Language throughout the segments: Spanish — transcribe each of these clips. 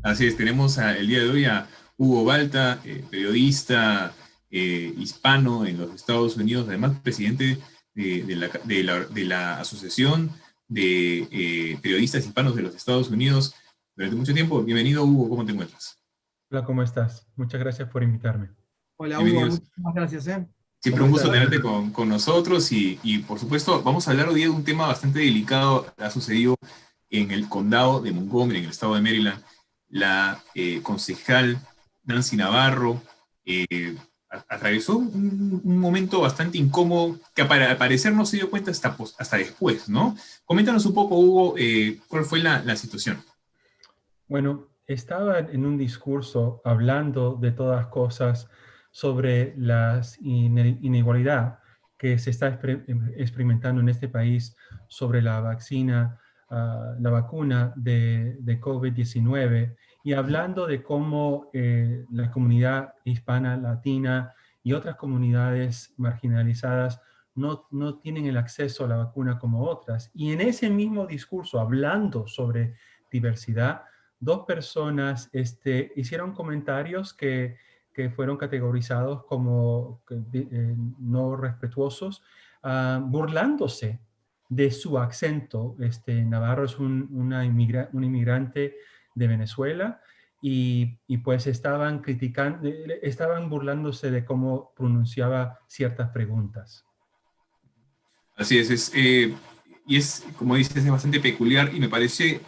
Así es, tenemos el día de hoy a Hugo Balta, periodista hispano en los Estados Unidos, además presidente de la Asociación de Periodistas Hispanos de los Estados Unidos durante mucho tiempo. Bienvenido, Hugo, ¿cómo te encuentras? Hola, ¿cómo estás? Muchas gracias por invitarme. Hola Hugo, Bienvenidos. muchísimas gracias, ¿eh? Siempre ¿Cómo un gusto estás? tenerte con nosotros y, por supuesto, vamos a hablar hoy día de un tema bastante delicado que ha sucedido en el condado de Montgomery, en el estado de Maryland. La concejal Nancy Navarro atravesó un momento bastante incómodo que al parecer no se dio cuenta hasta después, ¿no? Coméntanos un poco, Hugo, cuál fue la situación. Bueno, estaba en un discurso hablando de todas cosas sobre la inigualdad que se está experimentando en este país sobre la la vacuna de COVID-19 y hablando de cómo la comunidad hispana, latina y otras comunidades marginalizadas no tienen el acceso a la vacuna como otras. Y en ese mismo discurso, hablando sobre diversidad, dos personas hicieron comentarios que fueron categorizados como no respetuosos, burlándose de su acento. Navarro es un inmigrante de Venezuela y pues estaban criticando, estaban burlándose de cómo pronunciaba ciertas preguntas. Así y es, como dices, es bastante peculiar y me parece,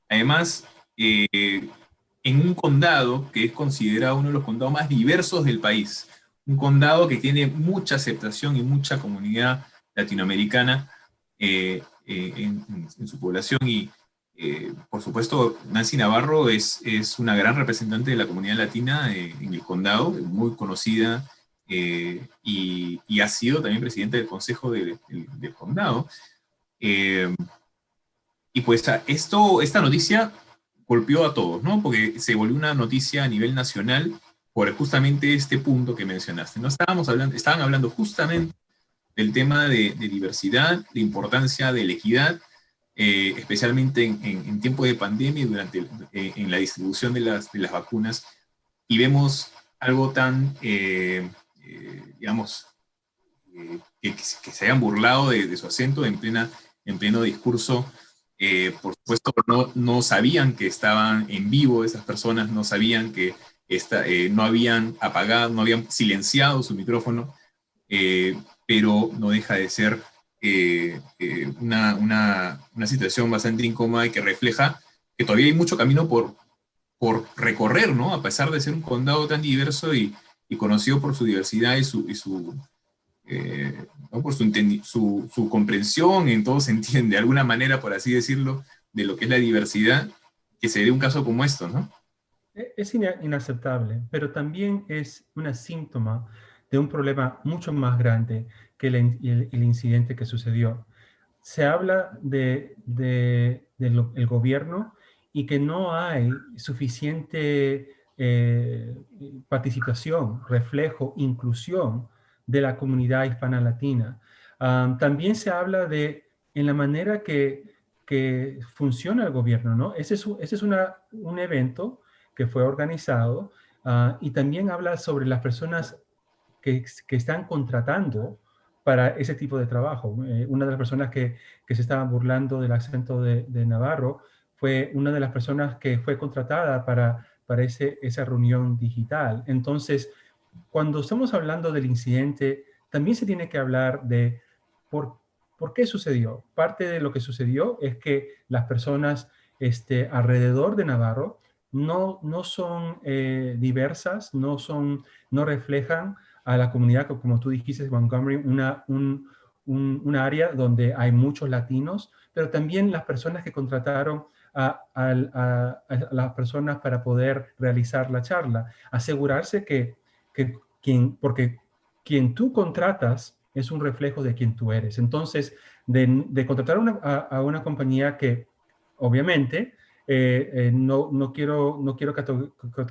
además, en un condado que es considerado uno de los condados más diversos del país, un condado que tiene mucha aceptación y mucha comunidad latinoamericana en su población y, por supuesto, Nancy Navarro es una gran representante de la comunidad latina en el condado, muy conocida y ha sido también presidente del Consejo del Condado. Eh, y pues esta noticia golpeó a todos, ¿no? Porque se volvió una noticia a nivel nacional por justamente este punto que mencionaste. No estaban hablando justamente del tema de diversidad, de importancia de la equidad, especialmente en tiempo de pandemia y en la distribución de las vacunas. Y vemos algo tan, digamos, que se hayan burlado de su acento en pleno discurso. Por supuesto, no sabían que estaban en vivo esas personas, no sabían que no habían apagado, no habían silenciado su micrófono, pero no deja de ser una situación bastante incómoda y que refleja que todavía hay mucho camino por recorrer, ¿no? A pesar de ser un condado tan diverso y conocido por su diversidad ¿no? Por su comprensión, en todo se entiende, de alguna manera, por así decirlo, de lo que es la diversidad, que se dé un caso como esto, ¿no? Es inaceptable, pero también es un síntoma de un problema mucho más grande que el incidente que sucedió. Se habla el gobierno y que no hay suficiente participación, reflejo, inclusión de la comunidad hispana latina. También se habla en la manera que funciona el gobierno, ¿no? Ese es un evento que fue organizado y también habla sobre las personas que están contratando para ese tipo de trabajo. Una de las personas que se estaban burlando del acento de Navarro fue una de las personas que fue contratada para esa reunión digital. Entonces, cuando estamos hablando del incidente, también se tiene que hablar de por, por qué sucedió. Parte de lo que sucedió es que las personas alrededor de Navarro no son diversas, no reflejan a la comunidad, como tú dijiste, Montgomery, una área donde hay muchos latinos, pero también las personas que contrataron a las personas para poder realizar la charla. Asegurarse porque quien tú contratas es un reflejo de quien tú eres. Entonces, de contratar a una compañía que obviamente no quiero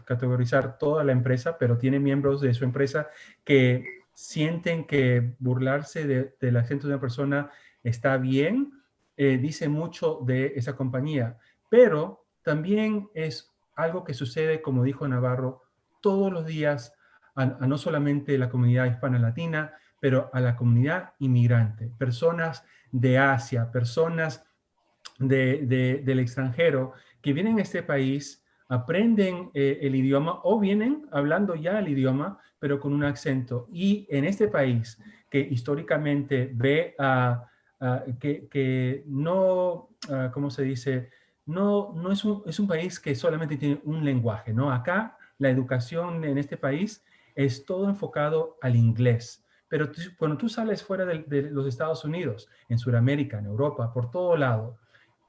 categorizar toda la empresa, pero tiene miembros de su empresa que sienten que burlarse del acento de una persona está bien, dice mucho de esa compañía, pero también es algo que sucede, como dijo Navarro, todos los días a no solamente la comunidad hispana latina, pero a la comunidad inmigrante, personas de Asia, personas del extranjero que vienen a este país, aprenden el idioma o vienen hablando ya el idioma, pero con un acento. Y en este país que históricamente ve que no, ¿cómo se dice? No es un país que solamente tiene un lenguaje, ¿no? Acá la educación en este país es todo enfocado al inglés. Pero cuando tú sales fuera de los Estados Unidos, en Sudamérica, en Europa, por todo lado,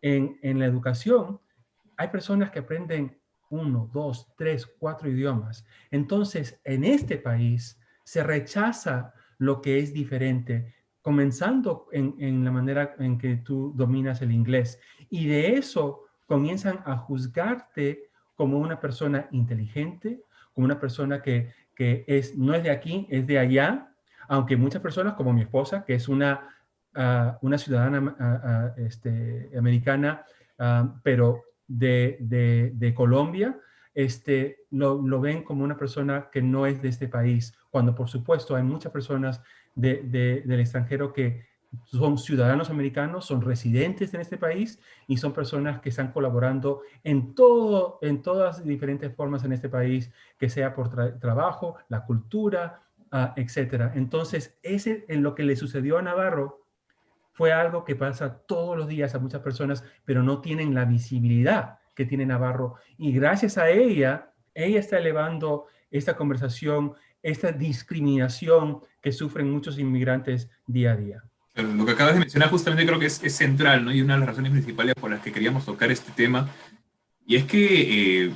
en la educación, hay personas que aprenden uno, dos, tres, cuatro idiomas. Entonces, en este país se rechaza lo que es diferente, comenzando en la manera en que tú dominas el inglés. Y de eso comienzan a juzgarte como una persona inteligente, como una persona que no es de aquí, es de allá, aunque muchas personas, como mi esposa, que es una ciudadana americana, pero de Colombia, lo ven como una persona que no es de este país, cuando por supuesto hay muchas personas del extranjero que son ciudadanos americanos, son residentes en este país y son personas que están colaborando en todas diferentes formas en este país, que sea por trabajo, la cultura, etcétera. Entonces, en lo que le sucedió a Navarro fue algo que pasa todos los días a muchas personas, pero no tienen la visibilidad que tiene Navarro. Y gracias a ella está elevando esta conversación, esta discriminación que sufren muchos inmigrantes día a día. Pero lo que acabas de mencionar justamente creo que es central, ¿no? Y una de las razones principales por las que queríamos tocar este tema. Y es que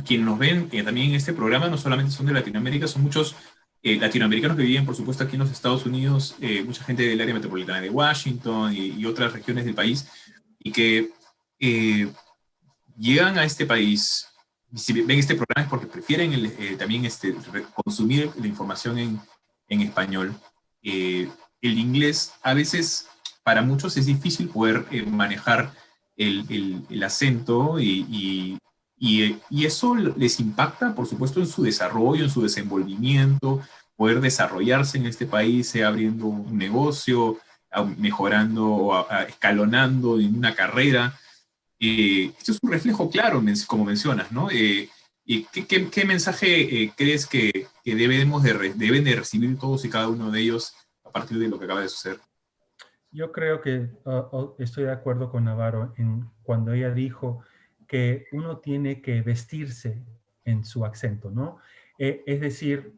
quienes nos ven también en este programa no solamente son de Latinoamérica, son muchos latinoamericanos que viven, por supuesto, aquí en los Estados Unidos, mucha gente del área metropolitana de Washington y otras regiones del país, y que eh, llegan a este país, si ven este programa es porque prefieren también consumir la información en español. El inglés a veces para muchos es difícil poder manejar el acento y eso les impacta, por supuesto, en su desarrollo, en su desenvolvimiento, poder desarrollarse en este país, sea abriendo un negocio, mejorando, escalonando en una carrera. Esto es un reflejo claro, como mencionas, ¿no? ¿Y qué mensaje crees que deben de recibir todos y cada uno de ellos a partir de lo que acaba de suceder? Yo creo que estoy de acuerdo con Navarro cuando ella dijo que uno tiene que vestirse en su acento, ¿no? Es decir,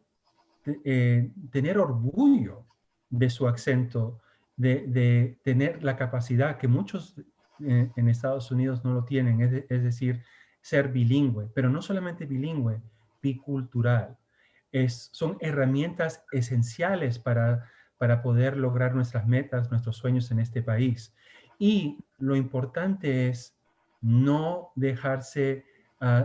tener orgullo de su acento, de tener la capacidad que muchos en Estados Unidos no lo tienen, es decir, ser bilingüe, pero no solamente bilingüe, bicultural. Son herramientas esenciales para poder lograr nuestras metas, nuestros sueños en este país. Y lo importante es no dejarse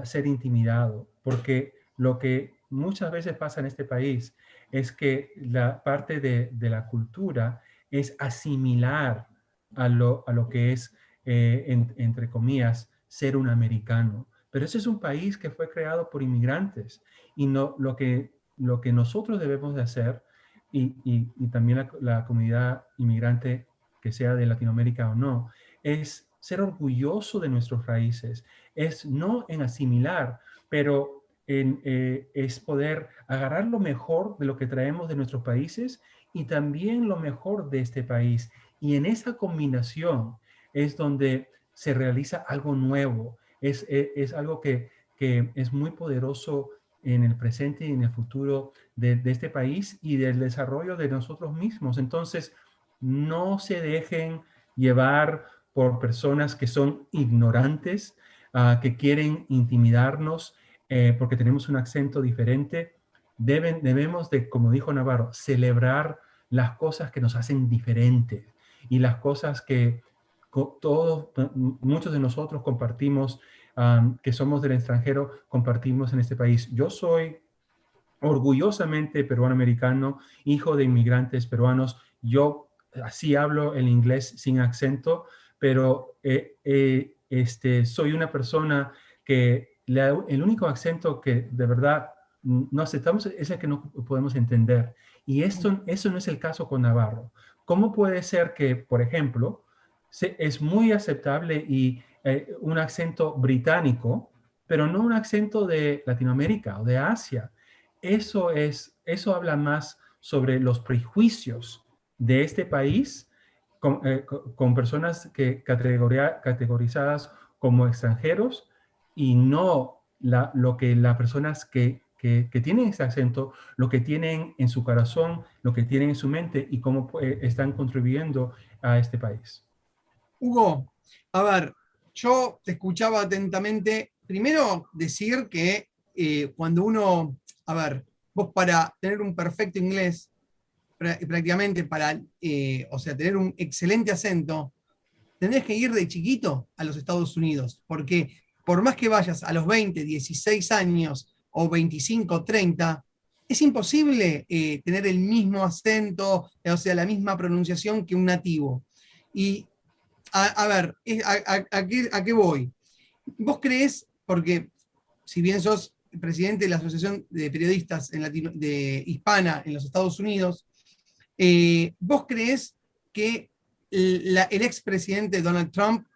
ser intimidado, porque lo que muchas veces pasa en este país es que la parte de la cultura es asimilar a lo que es, entre comillas, ser un americano. Pero ese es un país que fue creado por inmigrantes y no, lo que nosotros debemos de hacer y también la comunidad inmigrante, que sea de Latinoamérica o no, es ser orgulloso de nuestras raíces, es no en asimilar, pero es poder agarrar lo mejor de lo que traemos de nuestros países y también lo mejor de este país. Y en esa combinación es donde se realiza algo nuevo, es algo que es muy poderoso en el presente y en el futuro de este país y del desarrollo de nosotros mismos. Entonces, no se dejen llevar por personas que son ignorantes, que quieren intimidarnos porque tenemos un acento diferente. Debemos de, como dijo Navarro, celebrar las cosas que nos hacen diferentes y las cosas que muchos de nosotros compartimos, que somos del extranjero, compartimos en este país. Yo soy orgullosamente peruano-americano, hijo de inmigrantes peruanos. Yo así hablo el inglés sin acento, pero soy una persona que el único acento que de verdad no aceptamos es el que no podemos entender. Y eso no es el caso con Navarro. ¿Cómo puede ser que, por ejemplo, es muy aceptable y un acento británico, pero no un acento de Latinoamérica o de Asia? Eso habla más sobre los prejuicios de este país con personas categorizadas como extranjeros y no lo que las personas que tienen ese acento, lo que tienen en su corazón, lo que tienen en su mente y cómo están contribuyendo a este país. Hugo, a ver, yo te escuchaba atentamente. Primero decir que cuando uno, a ver, vos para tener un perfecto inglés, prácticamente para, o sea, tener un excelente acento, tendrías que ir de chiquito a los Estados Unidos, porque por más que vayas a los 20, 16 años o 25, 30, es imposible tener el mismo acento, o sea, la misma pronunciación que un nativo. Y a ver, ¿a qué voy? ¿Vos creés, porque si bien sos presidente de la Asociación de Periodistas de Hispana en los Estados Unidos, ¿vos creés que el expresidente Donald Trump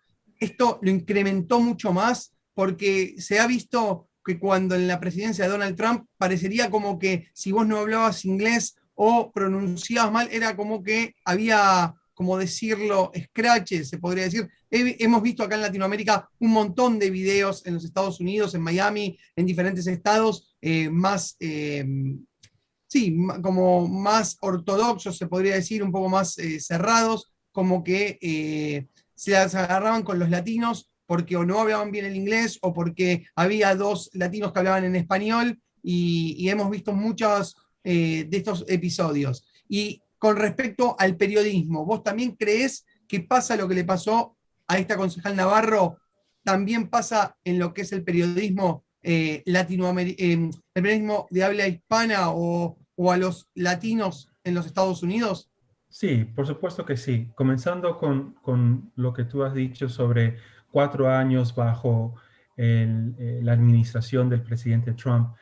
esto lo incrementó mucho más? Porque se ha visto que cuando en la presidencia de Donald Trump parecería como que si vos no hablabas inglés o pronunciabas mal, era como que había, como decirlo, scratches, se podría decir. Hemos visto acá en Latinoamérica un montón de videos en los Estados Unidos, en Miami, en diferentes estados más sí, como más ortodoxos, se podría decir, un poco más cerrados, como que se las agarraban con los latinos porque o no hablaban bien el inglés o porque había dos latinos que hablaban en español y hemos visto muchos de estos episodios. Y con respecto al periodismo, ¿vos también creés que pasa lo que le pasó a esta concejal Navarro? ¿También pasa en lo que es el periodismo el periodismo de habla hispana o a los latinos en los Estados Unidos? Sí, por supuesto que sí. Comenzando con lo que tú has dicho sobre 4 años bajo la administración del presidente Trump.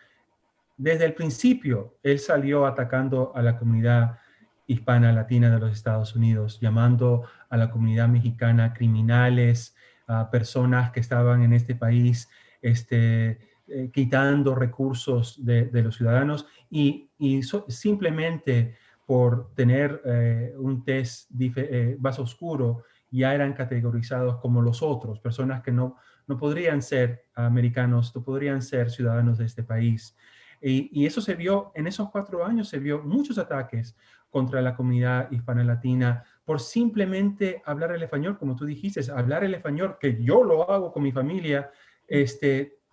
Desde el principio, él salió atacando a la comunidad hispana latina de los Estados Unidos, llamando a la comunidad mexicana criminales, a personas que estaban en este país, quitando recursos de los ciudadanos y simplemente por tener un test más oscuro, ya eran categorizados como los otros, personas que no podrían ser americanos, no podrían ser ciudadanos de este país. Y eso se vio, en esos 4 años se vio muchos ataques contra la comunidad hispana-latina por simplemente hablar el español, como tú dijiste, hablar el español, que yo lo hago con mi familia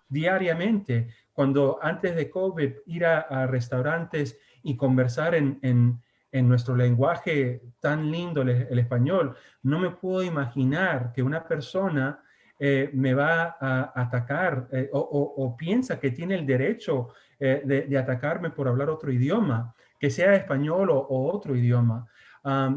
diariamente. Cuando antes de COVID, ir a restaurantes y conversar en nuestro lenguaje tan lindo, el español, no me puedo imaginar que una persona me va a atacar o piensa que tiene el derecho de atacarme por hablar otro idioma, que sea español o otro idioma.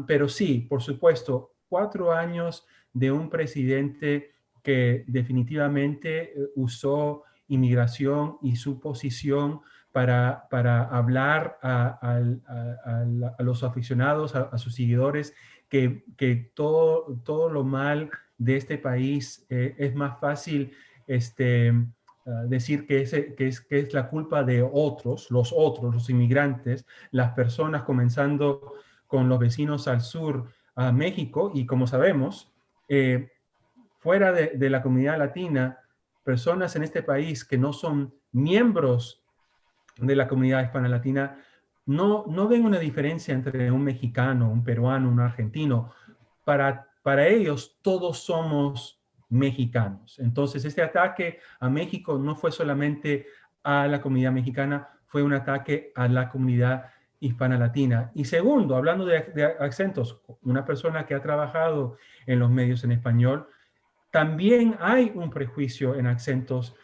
Pero sí, por supuesto, 4 años de un presidente que definitivamente usó inmigración y su posición para hablar a los aficionados, a sus seguidores, que todo lo mal de este país es más fácil decir que es la culpa de otros, los inmigrantes, las personas, comenzando con los vecinos al sur, a México, y como sabemos, fuera de la comunidad latina, personas en este país que no son miembros de la comunidad hispana latina no ven una diferencia entre un mexicano, un peruano, un argentino. Para ellos todos somos mexicanos. Entonces este ataque a México no fue solamente a la comunidad mexicana, fue un ataque a la comunidad hispana latina. Y segundo, hablando de acentos, una persona que ha trabajado en los medios en español, también hay un prejuicio en acentos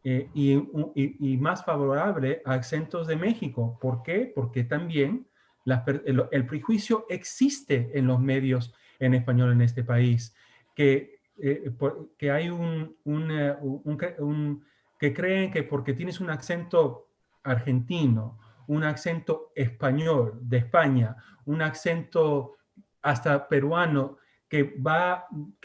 y más favorable a acentos de México. ¿Por qué? Porque también el prejuicio existe en los medios en español en este país, que que hay que creen que porque tienes un acento argentino, un acento español de España, un acento hasta peruano, que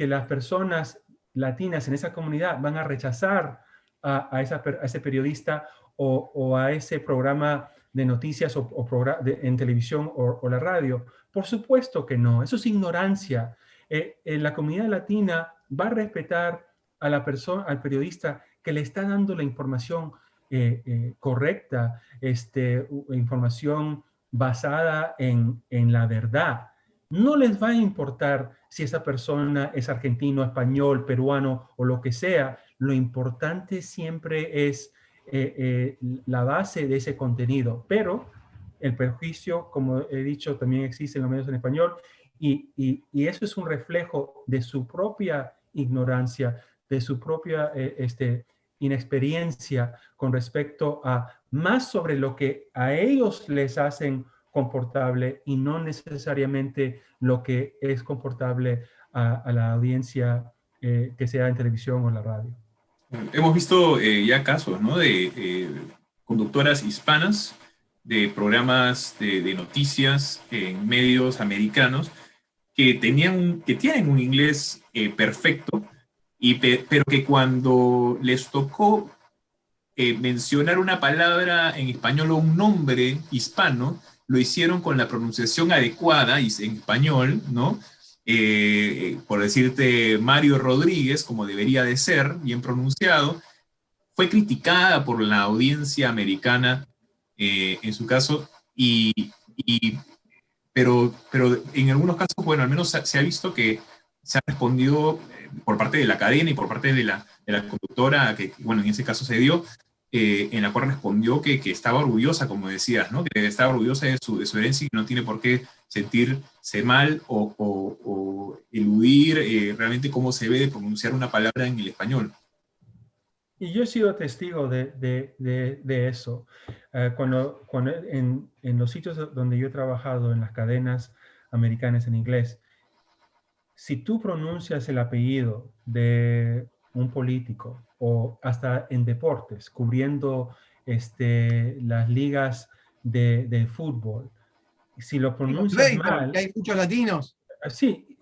las personas latinas en esa comunidad van a rechazar a ese periodista o a ese programa de noticias en televisión o la radio. Por supuesto que no, eso es ignorancia. La comunidad latina va a respetar a la persona, al periodista que le está dando la información correcta, información basada en la verdad. No les va a importar si esa persona es argentino, español, peruano o lo que sea. Lo importante siempre es la base de ese contenido. Pero el perjuicio, como he dicho, también existe en los medios en español y eso es un reflejo de su propia ignorancia, de su propia inexperiencia con respecto a más sobre lo que a ellos les hacen comportable y no necesariamente lo que es comportable a la audiencia que sea en televisión o en la radio. Hemos visto ya casos, ¿no? De conductoras hispanas de programas de noticias en medios americanos que tienen un inglés perfecto, pero que cuando les tocó mencionar una palabra en español o un nombre hispano, lo hicieron con la pronunciación adecuada y en español, ¿no? Por decirte Mario Rodríguez, como debería de ser, bien pronunciado, fue criticada por la audiencia americana en su caso, pero en algunos casos, bueno, al menos se ha visto que se ha respondido por parte de la cadena y por parte de la conductora, que bueno, en ese caso se dio, en la cual respondió que estaba orgullosa, como decías, ¿no? Que estaba orgullosa de su herencia y que no tiene por qué sentirse mal o eludir realmente cómo se debe de pronunciar una palabra en el español. Y yo he sido testigo de eso. Cuando en los sitios donde yo he trabajado, en las cadenas americanas en inglés, si tú pronuncias el apellido de un político o hasta en deportes, cubriendo las ligas de fútbol, si lo pronuncias mal, que hay muchos latinos. sí,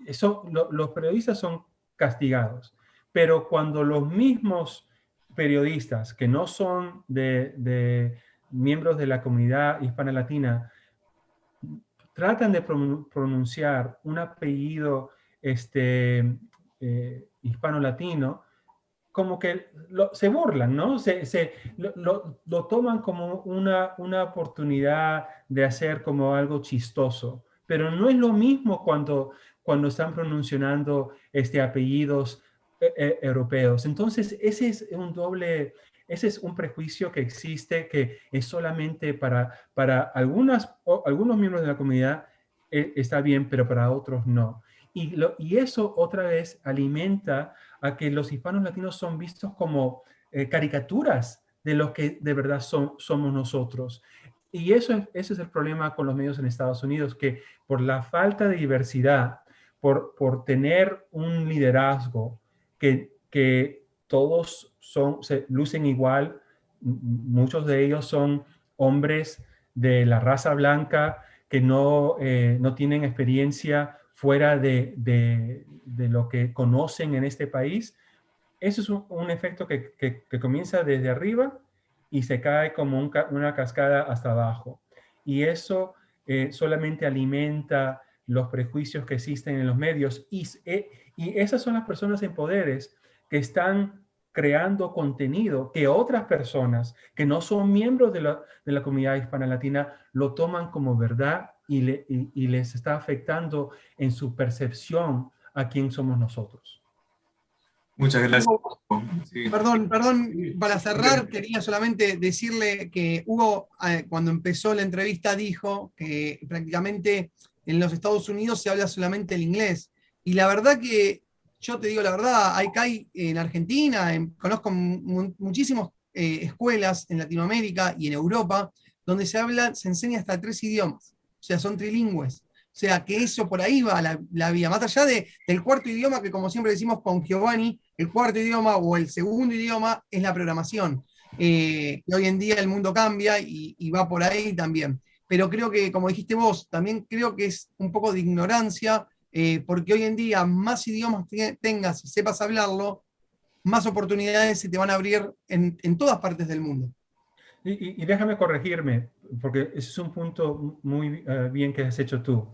los periodistas son castigados, pero cuando los mismos periodistas que no son de miembros de la comunidad hispana latina tratan de pronunciar un apellido hispano-latino, como que se burlan, ¿no? Lo toman como una oportunidad de hacer como algo chistoso, pero no es lo mismo cuando están pronunciando apellidos europeos. Entonces, ese es un prejuicio que existe, que es solamente para algunos miembros de la comunidad está bien, pero para otros no. Y eso otra vez alimenta a que los hispanos latinos son vistos como caricaturas de lo que de verdad somos nosotros. Y ese es el problema con los medios en Estados Unidos, que por la falta de diversidad, por tener un liderazgo que todos se lucen igual, muchos de ellos son hombres de la raza blanca que no tienen experiencia fuera de lo que conocen en este país. Eso es un efecto que comienza desde arriba y se cae como una cascada hasta abajo. Y eso solamente alimenta los prejuicios que existen en los medios. Y esas son las personas en poderes que están creando contenido que otras personas que no son miembros de la comunidad hispana latina lo toman como verdad y les está afectando en su percepción a quién somos nosotros. Muchas gracias. Sí. Perdón, para cerrar quería solamente decirle que Hugo, cuando empezó la entrevista, dijo que prácticamente en los Estados Unidos se habla solamente el inglés. Y la verdad que, yo te digo la verdad, hay en Argentina, conozco muchísimas escuelas en Latinoamérica y en Europa, donde se enseña hasta 3 idiomas, o sea, son trilingües. O sea, que eso por ahí va la vía. Más allá del cuarto idioma, que como siempre decimos con Giovanni, el cuarto idioma o el segundo idioma es la programación. Y hoy en día el mundo cambia y va por ahí también. Pero creo que, como dijiste vos, también creo que es un poco de ignorancia, porque hoy en día más idiomas tengas y sepas hablarlo, más oportunidades se te van a abrir en todas partes del mundo. Y déjame corregirme, porque ese es un punto muy bien que has hecho tú.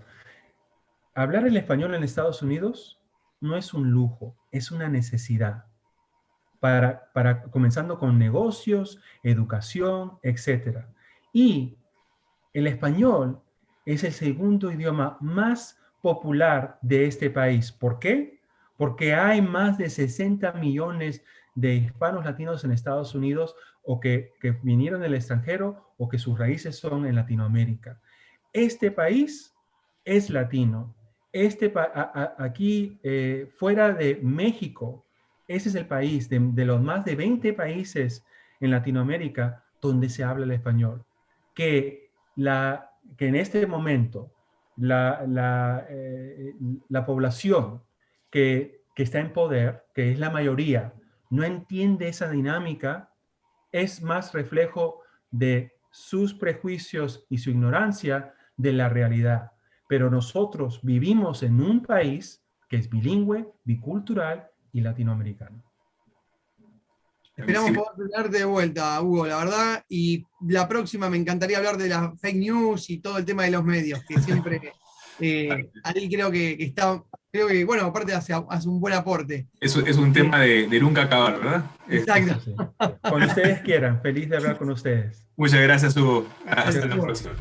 Hablar el español en Estados Unidos no es un lujo, es una necesidad. Comenzando con negocios, educación, etc. Y el español es el segundo idioma más popular de este país. ¿Por qué? Porque hay más de 60 millones de hispanos latinos en Estados Unidos o que vinieron del extranjero o que sus raíces son en Latinoamérica. Este país es latino. Aquí, fuera de México, ese es el país de los más de 20 países en Latinoamérica donde se habla el español. Que en este momento la población que está en poder, que es la mayoría, no entiende esa dinámica, es más reflejo de sus prejuicios y su ignorancia de la realidad. Pero nosotros vivimos en un país que es bilingüe, bicultural y latinoamericano. Esperamos poder tenerte de vuelta, Hugo, la verdad. Y la próxima me encantaría hablar de las fake news y todo el tema de los medios, que siempre ahí creo que está, creo que, bueno, aparte hace un buen aporte. Es un tema de nunca acabar, ¿verdad? Exacto. Sí. Cuando ustedes quieran, feliz de hablar con ustedes. Muchas gracias, Hugo. Hasta la próxima.